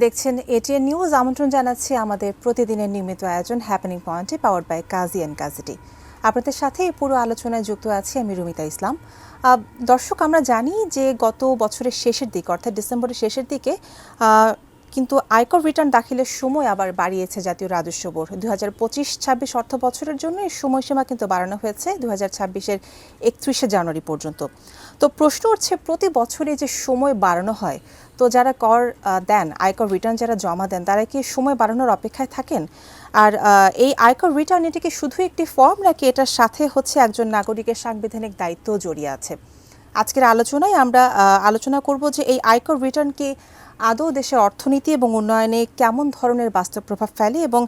দেখছেন ATN news. আমন্ত্রণ জানাচ্ছি আমাদের প্রতিদিনের নিয়মিত আয়োজন হ্যাপেনিং পয়েন্টে, পাওয়ার্ড বাই কাজী অ্যান্ড কাজিটি। আপনাদের সাথে এই পুরো আলোচনায় যুক্ত আছি আমি রুমিতা ইসলাম। দর্শক, আমরা জানি যে গত বছরের শেষের দিকে অর্থাৎ ডিসেম্বরের শেষের দিকে কিন্তু আয়কর রিটার্ন দাখিলের সময় আবার বাড়িয়েছে জাতীয় রাজস্ব বোর্ড। 2025-26 অর্থ বছরের জন্য এই সময়সীমা কিন্তু বাড়ানো হয়েছে 2026-এর 31শে জানুয়ারি পর্যন্ত। তো প্রশ্ন উঠছে, প্রতি বছরে যে সময় বাড়ানো হয়, তো যারা কর দেন, আয়কর রিটার্ন যারা জমা দেন, তারা কি সময় বাড়ানোর অপেক্ষায় থাকেন? আর এই আয়কর রিটার্ন এটি কি শুধু একটি ফর্ম, নাকি এটার সাথে হচ্ছে একজন নাগরিকের সাংবিধানিক দায়িত্ব জড়িয়ে আছে? আজকের আলোচনায় আমরা আলোচনা করব যে এই আয়কর রিটার্ন কি আদৌ দেশের অর্থনীতি এবং উন্নয়নে কেমন ধরনের বাস্তব প্রভাব ফেলে, এবং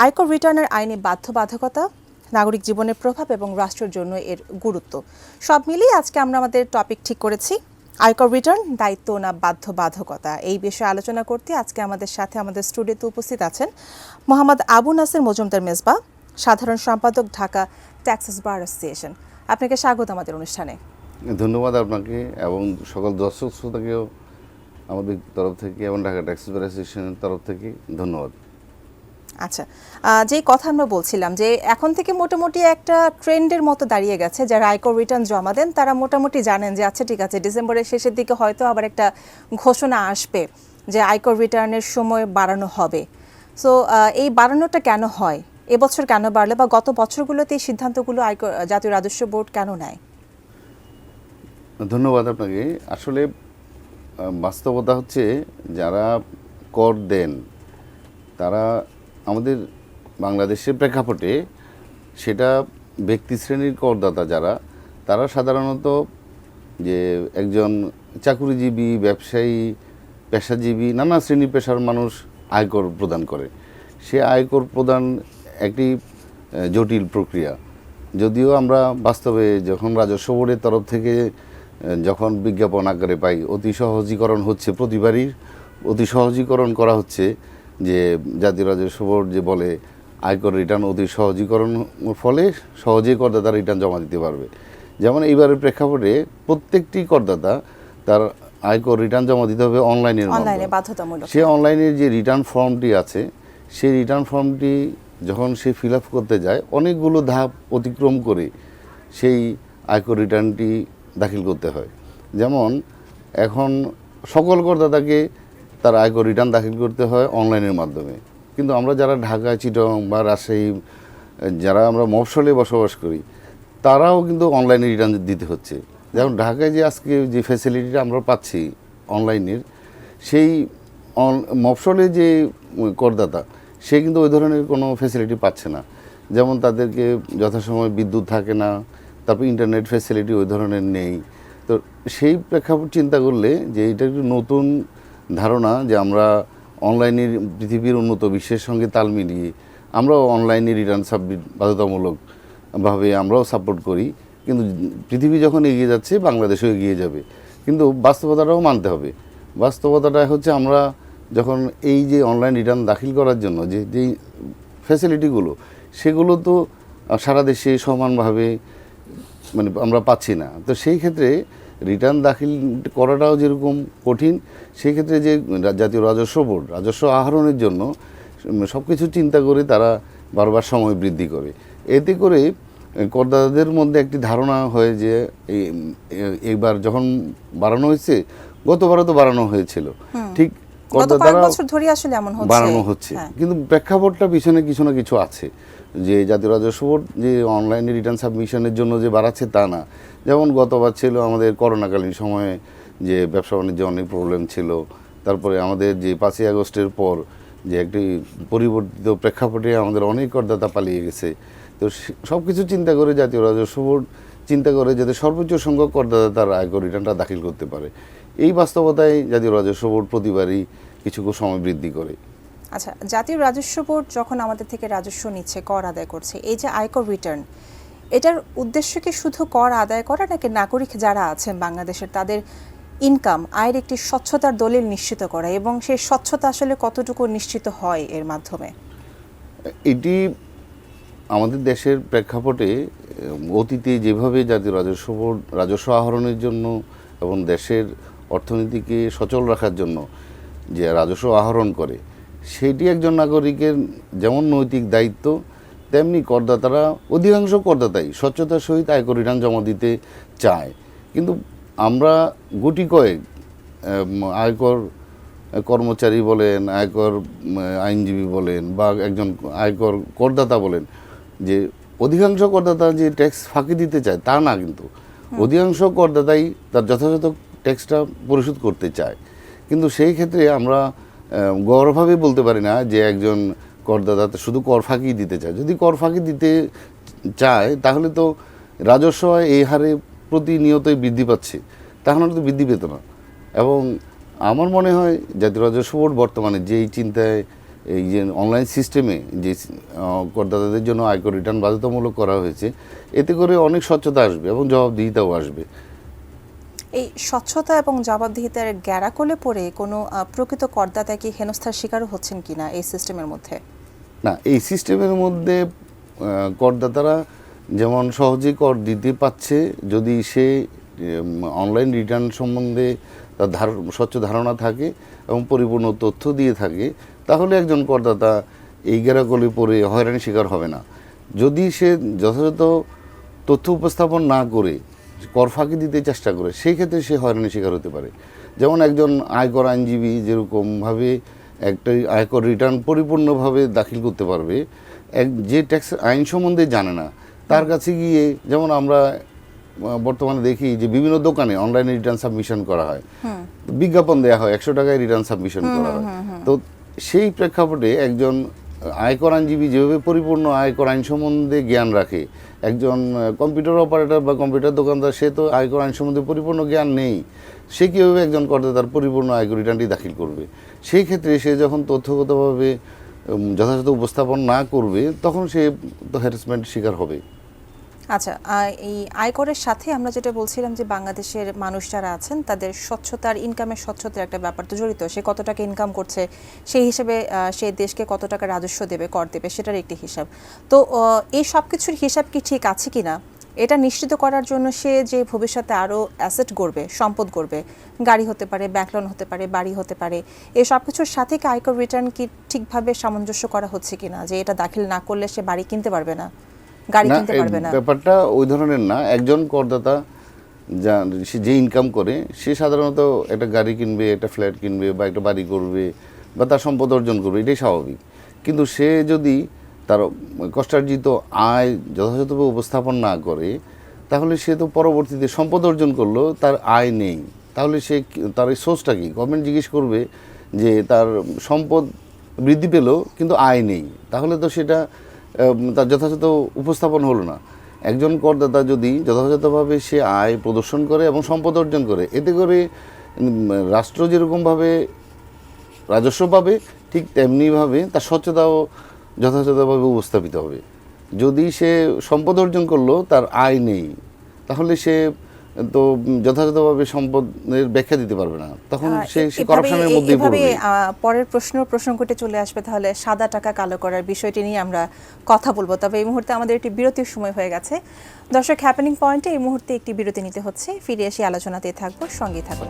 আয়কর রিটার্নের আইনি বাধ্যবাধকতা, নাগরিক জীবনের প্রভাব এবং রাষ্ট্রের জন্য এর গুরুত্ব, সব মিলিয়ে আজকে আমরা আমাদের টপিক ঠিক করেছি আয়কর রিটার্ন দায়িত্ব না বাধ্যবাধকতা। এই বিষয়ে আলোচনা করতে আজকে আমাদের সাথে আমাদের স্টুডিওতে উপস্থিত আছেন মোহাম্মদ আবু নাসের মজুমদার মেজবা, সাধারণ সম্পাদক, ঢাকা ট্যাক্সেস বার অ্যাসোসিয়েশন। আপনাকে স্বাগত আমাদের অনুষ্ঠানে। ধন্যবাদ আপনাকে এবং সকল দর্শক শ্রোতাকেও আমাদের তরফ থেকে এবং ঢাকা ট্যাক্সেস বার অ্যাসোসিয়েশনের তরফ থেকে ধন্যবাদ। আচ্ছা, যেই কথা আমরা বলছিলাম যে এখন থেকে মোটামুটি একটা ট্রেন্ডের মতো দাঁড়িয়ে গেছে, যারা আয়কর রিটার্ন জমা দেন তারা মোটামুটি জানেন যে আচ্ছা ঠিক আছে, ডিসেম্বরের শেষের দিকে হয়তো আবার একটা ঘোষণা আসবে যে আয়কর রিটার্নের সময় বাড়ানো হবে। সো এই বাড়ানোটা কেন হয়, এবছর কেন বাড়লে, বা গত বছরগুলোতে এই সিদ্ধান্তগুলো জাতীয় রাজস্ব বোর্ড কেন নেয়? ধন্যবাদ আপনাকে। আসলে বাস্তবতা হচ্ছে, যারা কর দেন তারা আমাদের বাংলাদেশের প্রেক্ষাপটে সেটা ব্যক্তি শ্রেণীর করদাতা যারা, তারা সাধারণত যে একজন চাকুরিজীবী, ব্যবসায়ী, পেশাজীবী, নানা শ্রেণী পেশার মানুষ আয়কর প্রদান করে। সে আয়কর প্রদান একটি জটিল প্রক্রিয়া। যদিও আমরা বাস্তবে যখন রাজস্ব বোর্ডের তরফ থেকে যখন বিজ্ঞাপন আকারে পাই, অতি সহজীকরণ হচ্ছে, প্রতিবারই অতি সহজীকরণ করা হচ্ছে, যে জাতীয় রাজস্ব বোর্ড যে বলে আয়কর রিটার্ন অতি সহজীকরণ ফলে সহজেই করদাতা রিটার্ন জমা দিতে পারবে। যেমন এইবারের প্রেক্ষাপটে প্রত্যেকটি করদাতা তার আয়কর রিটার্ন জমা দিতে হবে অনলাইনের মাধ্যমে, বাধ্যতামূলক। সে অনলাইনের যে রিটার্ন ফর্মটি আছে, সেই রিটার্ন ফর্মটি যখন সে ফিল আপ করতে যায়, অনেকগুলো ধাপ অতিক্রম করে সেই আয়কর রিটার্নটি দাখিল করতে হয়। যেমন এখন সকল করদাতাকে তার আয়কর রিটার্ন দাখিল করতে হয় অনলাইনের মাধ্যমে, কিন্তু আমরা যারা ঢাকা, চিটাগং বা রাজশাহী, যারা আমরা মফস্বলে বসবাস করি, তারাও কিন্তু অনলাইনে রিটার্ন দিতে হচ্ছে। যেমন ঢাকায় যে আজকে যে ফ্যাসিলিটিটা আমরা পাচ্ছি অনলাইনের, সেই মফস্বলে যে করদাতা সে কিন্তু ওই ধরনের কোনো ফ্যাসিলিটি পাচ্ছে না। যেমন তাদেরকে যথাসময় বিদ্যুৎ থাকে না, তারপর ইন্টারনেট ফ্যাসিলিটি ওই ধরনের নেই। তো সেই প্রেক্ষাপট চিন্তা করলে যে এটা একটু নতুন ধারণা, যে আমরা অনলাইনের পৃথিবীর উন্নত বিশ্বের সঙ্গে তাল মিলিয়ে আমরাও অনলাইনে রিটার্ন সাবমিট বাধ্যতামূলকভাবে আমরাও সাপোর্ট করি। কিন্তু পৃথিবী যখন এগিয়ে যাচ্ছে, বাংলাদেশও এগিয়ে যাবে, কিন্তু বাস্তবতাটাও মানতে হবে। বাস্তবতাটা হচ্ছে, আমরা যখন এই যে অনলাইন রিটার্ন দাখিল করার জন্য যেই ফ্যাসিলিটিগুলো, সেগুলো তো সারা দেশে সমানভাবে মানে আমরা পাচ্ছি না। তো সেই ক্ষেত্রে রিটার্ন দাখিল করাটাও যেরকম কঠিন, সেই ক্ষেত্রে যে জাতীয় রাজস্ব বোর্ড রাজস্ব আহরণের জন্য সব কিছু চিন্তা করে তারা বারবার সময় বৃদ্ধি করে। এতে করে করদাতাদের মধ্যে একটি ধারণা হয় যে এইবার যখন বাড়ানো হয়েছে, গতবারও তো বাড়ানো হয়েছিল, ঠিক করদাতারা বাড়ানো হচ্ছে, কিন্তু প্রেক্ষাপটটা পিছনে কিছু না কিছু আছে। যে জাতীয় রাজস্ব বোর্ড যে অনলাইনে রিটার্ন সাবমিশনের জন্য যে বাড়াচ্ছে তা না। যেমন গতবার ছিল আমাদের করোনাকালীন সময়ে যে ব্যবসা বাণিজ্যে অনেক প্রবলেম ছিল, তারপরে আমাদের যে 5ই আগস্টের পর যে একটি পরিবর্তিত প্রেক্ষাপটে আমাদের অনেক করদাতা পালিয়ে গেছে। তো সব কিছু চিন্তা করে জাতীয় রাজস্ব বোর্ড চিন্তা করে যাতে সর্বোচ্চ সংখ্যক করদাতা তার আয়কর রিটার্নটা দাখিল করতে পারে। এই বাস্তবতায় জাতীয় রাজস্ব বোর্ড প্রতিবারই কিছু সময় বৃদ্ধি করে। আচ্ছা, জাতীয় রাজস্ব বোর্ড যখন আমাদের থেকে রাজস্ব নিচ্ছে, কর আদায় করছে, এই যে আয়কর রিটার্ন, এটার উদ্দেশ্য কি শুধু কর আদায় করা, নাকি নাগরিক যারা আছেন বাংলাদেশের তাদের ইনকাম, আয়ের একটি স্বচ্ছতার দলিল নিশ্চিত করা, এবং সেই স্বচ্ছতা আসলে কতটুকু নিশ্চিত হয় এর মাধ্যমে? এটি আমাদের দেশের প্রেক্ষাপটে অতীতে যেভাবে জাতীয় রাজস্ব বোর্ড রাজস্ব আহরণের জন্য এবং দেশের অর্থনীতিকে সচল রাখার জন্য যে রাজস্ব আহরণ করে, সেটি একজন নাগরিকের যেমন নৈতিক দায়িত্ব, তেমনি করদাতারা, অধিকাংশ করদাতাই স্বচ্ছতার সহিত আয়কর রিটার্ন জমা দিতে চায়। কিন্তু আমরা গুটি কয়েক আয়কর কর্মচারী বলেন, আয়কর আইনজীবী বলেন, বা একজন আয়কর করদাতা বলেন, যে অধিকাংশ করদাতা যে ট্যাক্স ফাঁকি দিতে চায় তা না, কিন্তু অধিকাংশ করদাতাই তার যথাযথ ট্যাক্সটা পরিশোধ করতে চায়। কিন্তু সেই ক্ষেত্রে আমরা গৌরবভাবে বলতে পারি না যে একজন করদাতা শুধু কর ফাঁকি দিতে চায়। যদি কর ফাঁকি দিতে চায় তাহলে তো রাজস্ব এই হারে প্রতিনিয়তই বৃদ্ধি পাচ্ছে, তাহলে তো বৃদ্ধি পেত না। এবং আমার মনে হয় জাতীয় রাজস্ব বোর্ড বর্তমানে যেই চিন্তায় এই যে অনলাইন সিস্টেমে যে করদাতাদের জন্য আয়কর রিটার্ন বাধ্যতামূলক করা হয়েছে, এতে করে অনেক স্বচ্ছতা আসবে এবং জবাবদিহিতাও আসবে। এই স্বচ্ছতা এবং জবাবদিহিতার গ্যারাকলে পড়ে কোনো প্রকৃত করদাতা কি হেনস্থার শিকারও হচ্ছেন কিনা এই সিস্টেমের মধ্যে? না, এই সিস্টেমের মধ্যে করদাতারা যেমন সহজেই কর দিতে পাচ্ছে, যদি সে অনলাইন রিটার্ন সম্বন্ধে তার স্বচ্ছ ধারণা থাকে এবং পরিপূর্ণ তথ্য দিয়ে থাকে, তাহলে একজন করদাতা এই গ্যারাকলে পড়ে হয়রানির শিকার হবে না। যদি সে যথাযথ তথ্য উপস্থাপন না করে কর ফাঁকি দিতে চেষ্টা করে, সেই ক্ষেত্রে সে হয়রানির শিকার হতে পারে। যেমন একজন আয়কর আইনজীবী যেরকমভাবে একটা আয়কর রিটার্ন পরিপূর্ণভাবে দাখিল করতে পারবে, যে ট্যাক্স আইন সম্বন্ধে জানে না তার কাছে গিয়ে, যেমন আমরা বর্তমানে দেখি যে বিভিন্ন দোকানে অনলাইনে রিটার্ন সাবমিশন করা হয়, বিজ্ঞাপন দেওয়া হয় 100 টাকায় রিটার্ন সাবমিশন করা হয়। তো সেই প্রেক্ষাপটে একজন আয়কর আইনজীবী যেভাবে পরিপূর্ণ আয়কর আইন সম্বন্ধে জ্ঞান রাখে, একজন কম্পিউটার অপারেটর বা কম্পিউটার দোকানদার সে তো আয়কর আইন সম্বন্ধে পরিপূর্ণ জ্ঞান নেই, সে কীভাবে একজন করদাতার পরিপূর্ণ আয়কর রিটার্নটি দাখিল করবে? সেই ক্ষেত্রে সে যখন তথ্যগতভাবে যথাযথ উপস্থাপন না করবে, তখন সে তো হ্যারাসমেন্টের শিকার হবে। আচ্ছা, এই আয়করের সাথে আমরা যেটা বলছিলাম যে বাংলাদেশের মানুষ যারা আছেন তাদের স্বচ্ছতার, ইনকামের স্বচ্ছতার একটা ব্যাপার তো জড়িত। সে কত টাকা ইনকাম করছে, সেই হিসেবে সে দেশকে কত টাকা রাজস্ব দেবে, কর দেবে, সেটার একটি হিসাব। তো এই সব কিছুর হিসাব কি ঠিক আছে কিনা এটা নিশ্চিত করার জন্য সে যে ভবিষ্যতে আরও অ্যাসেট গড়বে, সম্পদ গড়বে, গাড়ি হতে পারে, ব্যাংক লোন হতে পারে, বাড়ি হতে পারে, এই সব কিছুর সাথে কি আয়কর রিটার্ন কি ঠিকভাবে সামঞ্জস্য করা হচ্ছে কিনা, যে এটা দাখিল না করলে সে বাড়ি কিনতে পারবে না, গাড়ি কিনতে পারবে না? ব্যাপারটা ওই ধরনের না। একজন করদাতা সে যে ইনকাম করে, সে সাধারণত একটা গাড়ি কিনবে, একটা ফ্ল্যাট কিনবে, বা একটা বাড়ি করবে, বা তার সম্পদ অর্জন করবে, এটাই স্বাভাবিক। কিন্তু সে যদি তার কষ্টার্জিত আয় যথাযথভাবে উপস্থাপন না করে, তাহলে সে তো পরবর্তীতে সম্পদ অর্জন করলো, তার আয় নেই, তাহলে সে তার এই সোর্সটা কি? গভর্নমেন্ট জিজ্ঞেস করবে যে তার সম্পদ বৃদ্ধি পেল কিন্তু আয় নেই, তাহলে তো সেটা তার যথাযথ উপস্থাপন হলো না। একজন করদাতা যদি যথাযথভাবে সে আয় প্রদর্শন করে এবং সম্পদ অর্জন করে, এতে করে রাষ্ট্র যেরকমভাবে রাজস্ব পাবে, ঠিক তেমনিভাবে তার স্বচ্ছতাও যথাযথভাবে উপস্থাপিত হবে। যদি সে সম্পদ অর্জন করলো, তার আয় নেই, তাহলে সে তো যথাযথভাবে সম্পদের ব্যাখ্যা দিতে পারবে না, তখন সে করাপশনের মধ্যেই পড়বে। পরের প্রসঙ্গটি চলে আসবে তাহলে সাদা টাকা কালো করার বিষয়টি নিয়ে আমরা কথা বলবো। তবে এই মুহূর্তে আমাদের একটি বিরতির সময় হয়ে গেছে। দর্শক, হ্যাপেনিং পয়েন্টে এই মুহূর্তে একটি বিরতি নিতে হচ্ছে। ফিরে এসে আলোচনাতে থাকবো, সঙ্গেই থাকুন।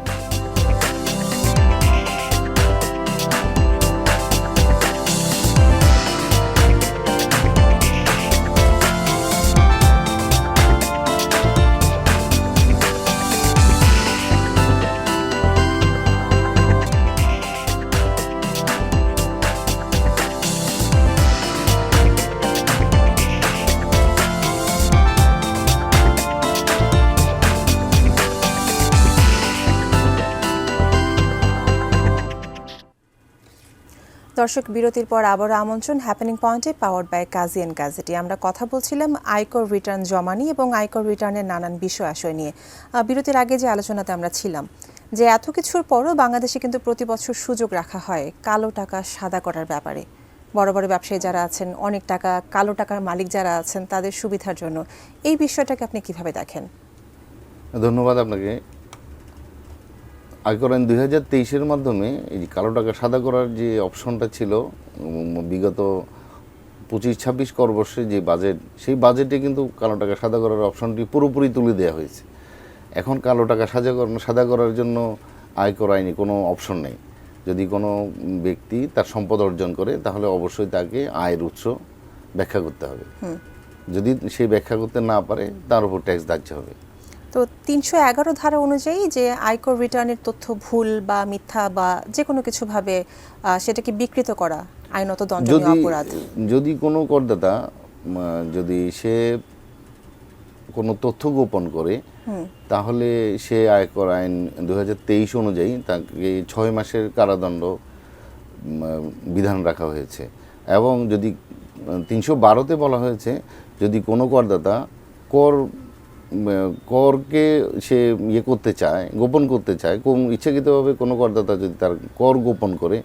দর্শক, বিরতির পর আবারও আমন্ত্রণ হ্যাপেনিং পয়েন্টে, পাওয়ার্ড বাই কাজী অ্যান্ড গাজেটি। আমরা কথা বলছিলাম আয়কর রিটার্ন জমা নিয়ে এবং আয়কর রিটার্নের নানান বিষয় আশয় নিয়ে। বিরতির আগে যে আলোচনাতে আমরা ছিলাম, যে এত কিছুর পরও বাংলাদেশে কিন্তু প্রতি বছর সুযোগ রাখা হয় কালো টাকা সাদা করার ব্যাপারে। বড় বড় ব্যবসায়ী যারা আছেন, অনেক টাকা কালো টাকার মালিক যারা আছেন, তাদের সুবিধার জন্য এই বিষয়টাকে আপনি কিভাবে দেখেন? ধন্যবাদ আপনাকে। আয়কর আইন 2023-এর মাধ্যমে এই কালো টাকা সাদা করার যে অপশনটা ছিল, বিগত 25-26 করবর্ষে যে বাজেট, সেই বাজেটে কিন্তু কালো টাকা সাদা করার অপশনটি পুরোপুরি তুলে দেওয়া হয়েছে। এখন কালো টাকা সাদা করার জন্য আয়কর আইনে কোনো অপশন নেই। যদি কোনো ব্যক্তি তার সম্পদ অর্জন করে তাহলে অবশ্যই তাকে আয়ের উৎস ব্যাখ্যা করতে হবে। যদি সে ব্যাখ্যা করতে না পারে তার উপর ট্যাক্স ধার্য হবে। তো ৩১১ ধারা অনুযায়ী যে আয়কর রিটার্নের তথ্য ভুল বা মিথ্যা বা যে কোনো কিছুভাবে সেটাকে বিকৃত করা আইনত দণ্ডনীয় অপরাধ। যদি কোনো করদাতা যদি সে কোনো তথ্য গোপন করে তাহলে সে আয়কর আইন ২০২৩ অনুযায়ী তাকে ৬ মাসের কারাদণ্ড বিধান রাখা হয়েছে। এবং যদি ৩১২তে বলা হয়েছে যদি কোনো করদাতা করকে সে করতে চায়, গোপন করতে চায়, ইচ্ছাকৃতভাবে কোনো করদাতা যদি তার কর গোপন করে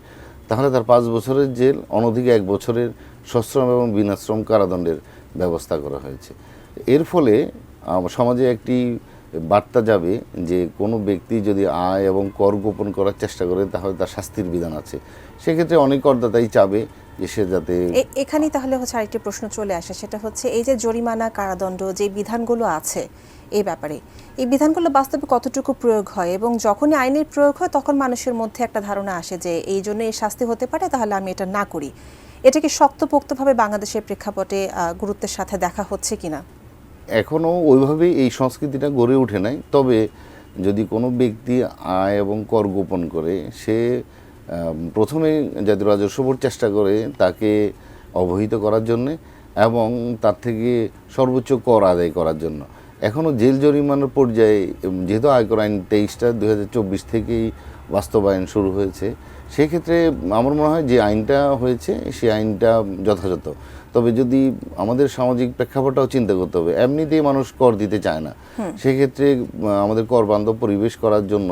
তাহলে তার ৫ বছরের জেল, অনধিক ১ বছরের সশ্রম এবং বিনাশ্রম কারাদণ্ডের ব্যবস্থা করা হয়েছে। এর ফলে সমাজে একটি বার্তা যাবে যে কোনো ব্যক্তি যদি আয় এবং কর গোপন করার চেষ্টা করে তাহলে তার শাস্তির বিধান আছে। সেক্ষেত্রে অনেক করদাতাই চাবে যে সে যাতে এখানেই তাহলে আরেকটি প্রশ্ন চলে আসে, সেটা হচ্ছে এই যে জরিমানা, কারাদণ্ড যে বিধানগুলো আছে এই ব্যাপারে, এই বিধানগুলো বাস্তবে কতটুকু প্রয়োগ হয় এবং যখনই আইনের প্রয়োগ হয় তখন মানুষের মধ্যে একটা ধারণা আসে যে এই জন্য এই শাস্তি হতে পারে, তাহলে আমি এটা না করি। এটা কি শক্তপোক্তভাবে বাংলাদেশের প্রেক্ষাপটে গুরুত্বের সাথে দেখা হচ্ছে কিনা? এখনও ওইভাবেই এই সংস্কৃতিটা গড়ে ওঠে নাই। তবে যদি কোনো ব্যক্তি আয় এবং কর গোপন করে সে প্রথমে জাতীয় রাজস্ব বোর্ড চেষ্টা করে তাকে অবহিত করার জন্যে এবং তার থেকে সর্বোচ্চ কর আদায় করার জন্য। এখনও জেল জরিমানার পর্যায়ে, যেহেতু আয়কর আইন ২৩টা ২০২৪ থেকেই বাস্তবায়ন শুরু হয়েছে, সেক্ষেত্রে আমার মনে হয় যে আইনটা হয়েছে সেই আইনটা যথাযথ। তবে যদি আমাদের সামাজিক প্রেক্ষাপটটাও চিন্তা করতে হবে, এমনিতেই মানুষ কর দিতে চায় না। সেক্ষেত্রে আমাদের কর বান্ধব পরিবেশ করার জন্য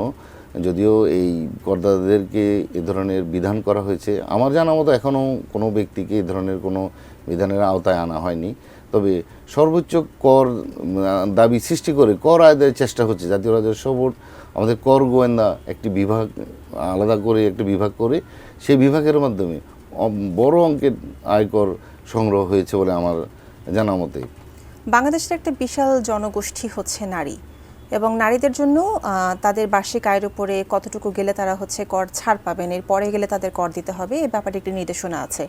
যদিও এই করদাতাদেরকে এ ধরনের বিধান করা হয়েছে, আমার জানা মতো এখনও কোনো ব্যক্তিকে এ ধরনের কোনো বিধানের আওতায় আনা হয়নি। তবে সর্বোচ্চ কর দাবি সৃষ্টি করে কর আদায়ের চেষ্টা হচ্ছে। জাতীয় রাজস্ব বোর্ড আমাদের কর গোয়েন্দা একটি বিভাগ আলাদা করে একটি বিভাগ করে সেই বিভাগের মাধ্যমে বড় অঙ্কের আয়কর সংগ্রহ হয়েছে বলে আমার জানা মতে। বাংলাদেশের একটা বিশাল জনগোষ্ঠী হচ্ছে নারী, এবং নারীদের জন্য তাদের বার্ষিক আয়ের উপরে কতটুকু গেলে তারা কর ছাড় পাবেন, এর পরে গেলে তাদের কর দিতে হবে, এ ব্যাপারে একটি নির্দেশনা আছে।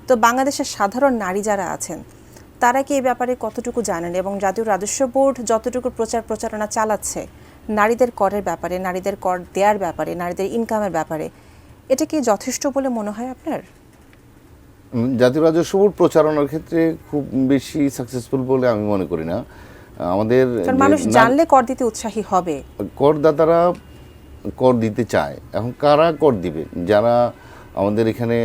তো বাংলাদেশের সাধারণ নারী যারা আছেন তারা কি এই ব্যাপারে কতটুকু জানেন, এবং জাতীয় রাজস্ব বোর্ড যতটুকু প্রচারণা চালাচ্ছে নারীদের করের ব্যাপারে, নারীদের কর দেওয়ার ব্যাপারে, নারীদের ইনকামের ব্যাপারে, এটা কি যথেষ্ট বলে মনে হয় আপনার? জাতীয় রাজস্ব বোর্ড প্রচারণার ক্ষেত্রে খুব বেশি সাকসেসফুল বলে আমি মনে করি না। আমাদের মানুষ জানলে কর দিতে উৎসাহী হবে, করদাতারা কর দিতে চায়। এখন কারা কর দিবে? যারা আমাদের এখানে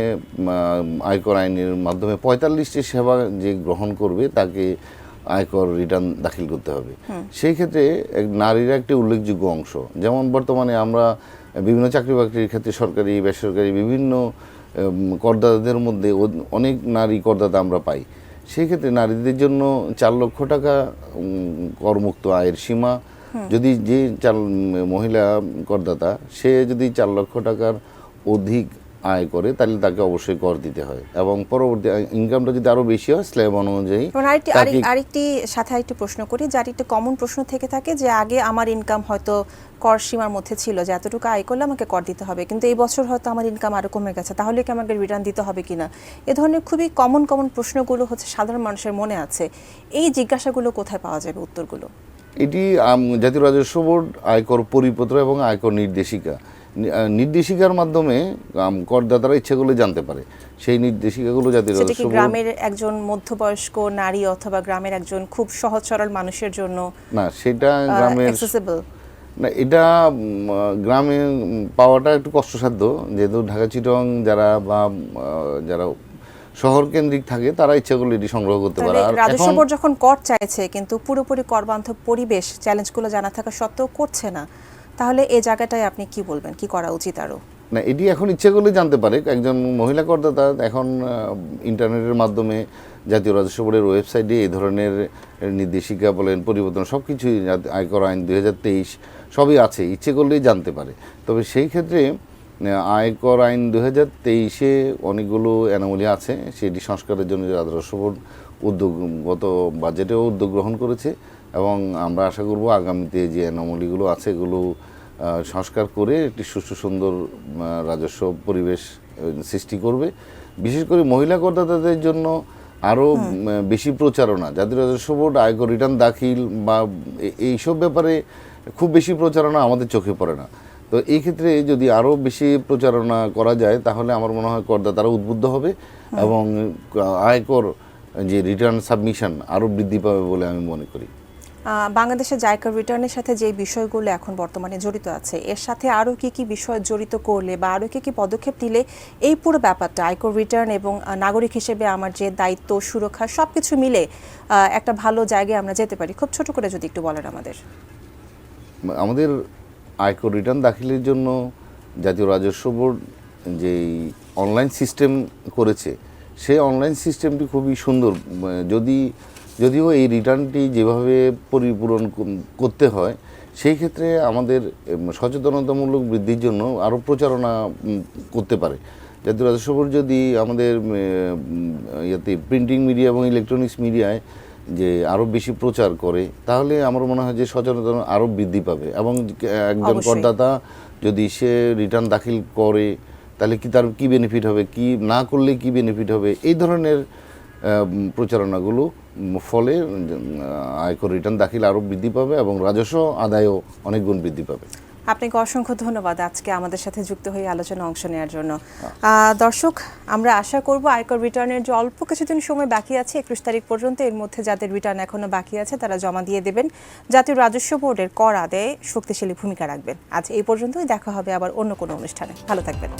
আয়কর আইনের মাধ্যমে ৪৫টি সেবা যে গ্রহণ করবে তাকে আয়কর রিটার্ন দাখিল করতে হবে। সেই ক্ষেত্রে নারীরা একটি উল্লেখযোগ্য অংশ। যেমন বর্তমানে আমরা বিভিন্ন চাকরি বাকরির ক্ষেত্রে সরকারি বেসরকারি বিভিন্ন করদাতাদের মধ্যে অনেক নারী করদাতা আমরা পাই। সেই ক্ষেত্রে নারীদের জন্য ৪ লক্ষ টাকা করমুক্ত আয়ের সীমা, যদি যে মহিলা করদাতা সে যদি ৪ লক্ষ টাকার অধিক আয় করে তাহলে তাকে অবশ্যই কর দিতে হয়, এবং পরবর্তী ইনকামটা যদি আরও বেশি হয় স্ল্যাব অনুযায়ী। আরেকটি সাথে আরেকটি প্রশ্ন করি, যার একটি কমন প্রশ্ন থেকে থাকে যে আগে আমার ইনকাম হয়তো কর সীমার মধ্যে ছিল, যে এতটুকু আয় করলে আমাকে কর দিতে হবে, কিন্তু এই বছর হয়তো আমার ইনকাম আরও কমে গেছে, তাহলে কি আমাকে রিটার্ন দিতে হবে কিনা? এ ধরনের খুবই কমন প্রশ্নগুলো সাধারণ মানুষের মনে আছে। এই জিজ্ঞাসাগুলো কোথায় পাওয়া যাবে উত্তরগুলো? এটি জাতীয় রাজস্ব বোর্ড আয়কর পরিপত্র এবং আয়কর নির্দেশিকার মাধ্যমে করদাতারা ইচ্ছে করলে জানতে পারে। সেই নির্দেশিকাগুলো জাতীয় রাজস্ব বোর্ড গ্রামের একজন মধ্যবয়স্ক নারী অথবা গ্রামের একজন খুব সহজ সরল মানুষের জন্য না, সেটা গ্রামের অ্যাক্সেসিবল না, এটা গ্রামে পাওয়াটা একটু কষ্টসাধ্য, যেহেতু ঢাকা চিটং যারা শহর কেন্দ্রিক থাকে তারা ইচ্ছা করলে এটি সংগ্রহ করতে পারে। আর রাজস্ব বোর্ড যখন কর চাইছে কিন্তু পুরোপুরি করবান্ধব পরিবেশ চ্যালেঞ্জগুলো জানা থাকা সত্ত্বেও করছে না, তাহলে এই জায়গাটায় আপনি কি বলবেন, কি করা উচিত আরো? না, এটি এখন ইচ্ছে করলে জানতে পারে একজন মহিলা করদাতা। এখন ইন্টারনেটের মাধ্যমে জাতীয় রাজস্ব বোর্ডের ওয়েবসাইটে এই ধরনের নির্দেশিকা বলেন, পরিবর্তন সব কিছুই, আয়কর আইন ২০২৩ সবই আছে, ইচ্ছে করলেই জানতে পারে। তবে সেই ক্ষেত্রে আয়কর আইন ২০২৩-এ অনেকগুলো অ্যানোমালি আছে, সেটি সংস্কারের জন্য রাজস্ব বোর্ড গত বাজেটেও উদ্যোগ গ্রহণ করেছে, এবং আমরা আশা করব আগামীতে যে অ্যানোমালিগুলো আছে এগুলো সংস্কার করে একটি সুষ্ঠু সুন্দর রাজস্ব পরিবেশ সৃষ্টি করবে। বিশেষ করে মহিলা করদাতাদের জন্য আরও বেশি প্রচারণা, জাতীয় রাজস্ব বোর্ড আয়কর রিটার্ন দাখিল বা এইসব ব্যাপারে খুব বেশি প্রচারণা আমাদের চোখে পড়ে না। তো এই ক্ষেত্রে যদি আরও বেশি প্রচারণা করা যায় তাহলে আমার মনে হয় করদাতারা উদ্বুদ্ধ হবে এবং আয়কর যে রিটার্ন সাবমিশন আরও বৃদ্ধি পাবে বলে আমি মনে করি। বাংলাদেশের আয়কর রিটার্নের সাথে যে বিষয়গুলো এখন বর্তমানে জড়িত আছে, এর সাথে আরও কি কি বিষয় জড়িত করলে বা আরও কি কি পদক্ষেপ নিলে এই পুরো ব্যাপারটা আয়কর রিটার্ন এবং নাগরিক হিসেবে আমার যে দায়িত্ব সুরক্ষা সব কিছু মিলে একটা ভালো জায়গায় আমরা যেতে পারি? খুব ছোট করে যদি একটু বলেন আমাদের। আমাদের আয়কর রিটার্ন দাখিলের জন্য জাতীয় রাজস্ব বোর্ড যেই অনলাইন সিস্টেম করেছে সেই অনলাইন সিস্টেমটি খুবই সুন্দর। যদিও এই রিটার্নটি যেভাবে পরিপূরণ করতে হয় সেই ক্ষেত্রে আমাদের সচেতনতামূলক বৃদ্ধির জন্য আরও প্রচারণা করতে পারে। জাতীয় রাজস্ব বোর্ড যদি আমাদের ইয়াতে প্রিন্টিং মিডিয়া এবং ইলেকট্রনিক্স মিডিয়ায় যে আরও বেশি প্রচার করে তাহলে আমার মনে হয় যে সচেতনতা আরও বৃদ্ধি পাবে এবং একজন করদাতা যদি সে রিটার্ন দাখিল করে তাহলে কি তার কী বেনিফিট হবে, কি না করলে কি বেনিফিট হবে, এই ধরনের প্রচারণাগুলো ফলে আয়কর রিটার্ন দাখিল আরও বৃদ্ধি পাবে এবং রাজস্ব আদায়ও অনেক গুণ বৃদ্ধি পাবে। আপনাকে অসংখ্য ধন্যবাদ আজকে আমাদের সাথে যুক্ত হয়ে আলোচনা অংশ নেওয়ার জন্য। দর্শক, আমরা আশা করব আয়কর রিটার্নের যে অল্প কিছুদিন সময় বাকি আছে 21 তারিখ পর্যন্ত, এর মধ্যে যাদের রিটার্ন এখনো বাকি আছে তারা জমা দিয়ে দেবেন। জাতীয় রাজস্ব বোর্ডের কর আদায়ে শক্তিশালী ভূমিকা রাখবেন। আজ এই পর্যন্তই, দেখা হবে আবার অন্য কোনো অনুষ্ঠানে। ভালো থাকবেন।